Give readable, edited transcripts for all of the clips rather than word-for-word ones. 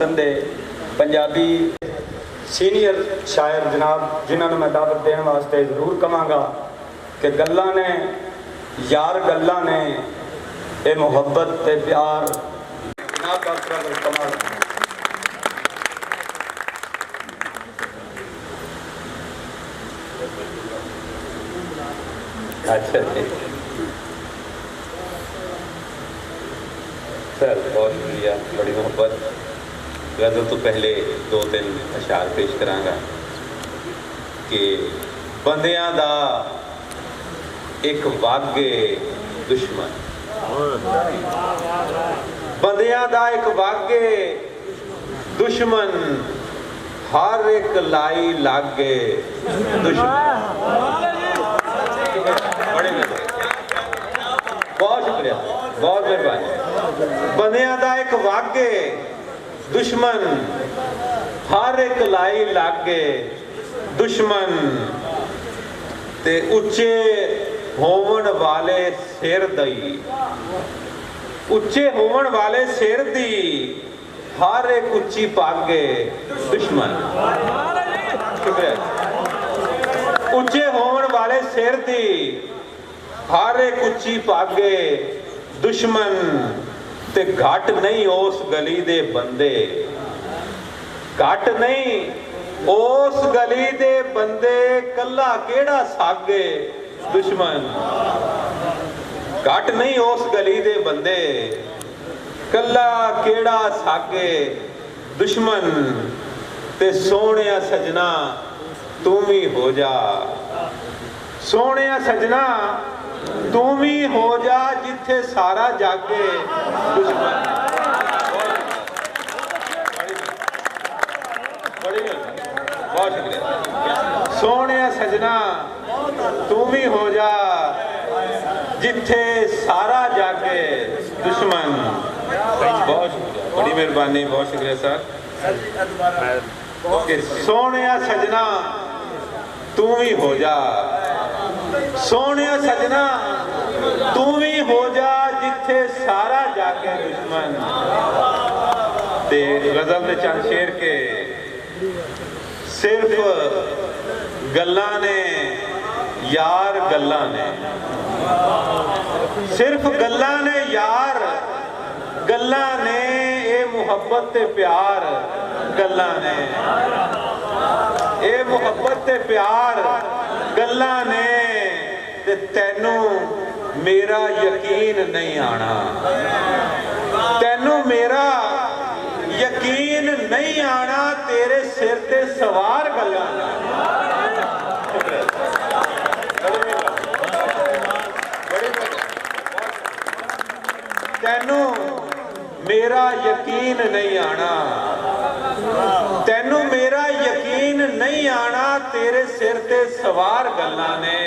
दे Punjabi senior शायर जनाब जिन्होंने मैं दावत देने वास्ते जरूर कहांगा कि गल्लां ने यार गल्लां ने ये मुहब्बत ते प्यार जनाब डॉक्टर कमाल। अच्छा जी सर, बहुत शुक्रिया, बड़ी मोहब्बत। गज़ल तो पहले दो तीन अशार पेश करांगा कि बंदियां दा एक वागे दुश्मन, बंदियां दा एक वागे दुश्मन, हर एक लाई लागे दुश्मन। बड़े बहुत शुक्रिया, बहुत मेहरबानी। बंदियां दा एक वागे दुश्मन, हर एक लाई लागे दुश्मन, ते उच्चे होवन वाले सिर दी, उच्चे होवन वाले सिर दी, हर एक उच्ची पागे दुश्मन। शुक्रिया। उच्चे होवन वाले सिर दी, हर एक उच्ची पागे दुश्मन, ते घट नहीं उस गली दे बंदे, घट नहीं उस गली दे बंदे, कला केड़ा सागे दुश्मन। घट नहीं उस गली दे बंदे, कला केड़ा सागे दुश्मन, ते सोहणिया सजना तू भी हो जा, सोहणिया सजना तू भी हो जा, जिथे सारा जागे दुश्मन। बहुत शुक्रिया। सोहणे सजना तू भी हो जा, जिथे सारा जागे दुश्मन। बहुत शुक्रिया, बड़ी मेहरबानी, बहुत शुक्रिया सर। सोहणे सजना तू भी हो जा, सोहणे सजना तू भी हो जा, जिथे सारा जागे दुश्मन। ते गज़ल दे चंद शेर के सिर्फ गल्लां ने यार गल्लां ने, सिर्फ गल्लां ने यार गल्लां ने, ये मुहब्बत ते प्यार गल्लां ने, ये मुहब्बत ते प्यार गल्लां ने, ते तैनू मेरा यकीन नहीं आना, तैनू मेरा यकीन नहीं आना, तेरे सिर ते सवार गल्लां ने। तैनू मेरा यकीन नहीं आना, तैनू मेरा यकीन नहीं आना, तेरे सिर ते सवार गल्लां ने।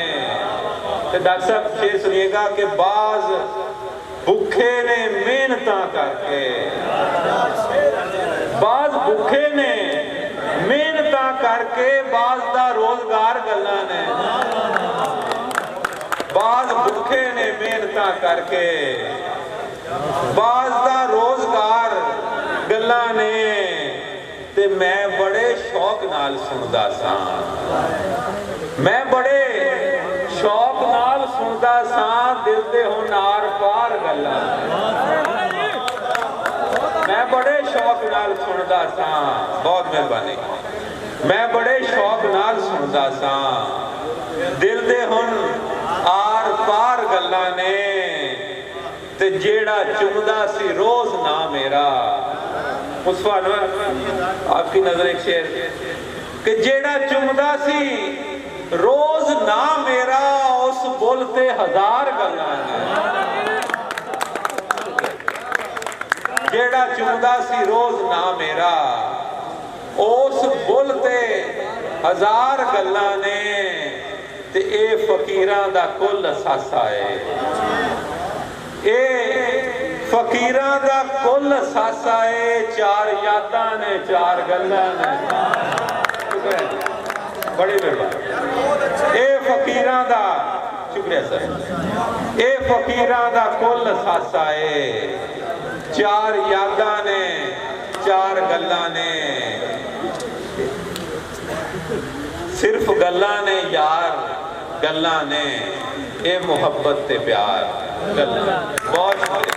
तो डॉक्टर साहब शेर सुनिएगा कि बाज भुखे ने मेहनत करके, बाज भुखे ने मेहनत करके, बाज दा रोजगार गल्लां ने, बाज भुखे ने मेहनत करके, बाज दा रोजगार गल्लां ने, ते मैं बड़े शौक नाल सुनदा सा, मैं बड़े शौक नाल सुनदा सा, दिल दे हुण आर पार गल्लां, मैं बड़े शौक नाल सुनदा सा। बहुत मेहरबानी। मैं बड़े शौक नाल सुनदा सा, दिल दे हुण आर पार गल्लां ने, ते जेड़ा चुमदा सी रोज ना मेरा, उस आपकी नजर एक शेर कि जेड़ा चुमदा सी रोज ना मेरा, उस बुल ते हजार गल्लां ने, जेड़ा चुमदा सी रोज ना मेरा, उस बुल ते हजार गल्लां ने, ते ए फकीरां दा कुल असासा है, ए फकीरां दा कुल असासा है, चार यादां ने चार गल्लां ने। बड़ी मेहरबानी। ए फकीरां दा, शुक्रिया सर, ए फकीरां दा कुल असासा है, चार यादां ने चार गल्लां ने, सिर्फ गल्लां ने यार, गल्लां ने ये मुहब्बत ते प्यार। गल्लां बहुत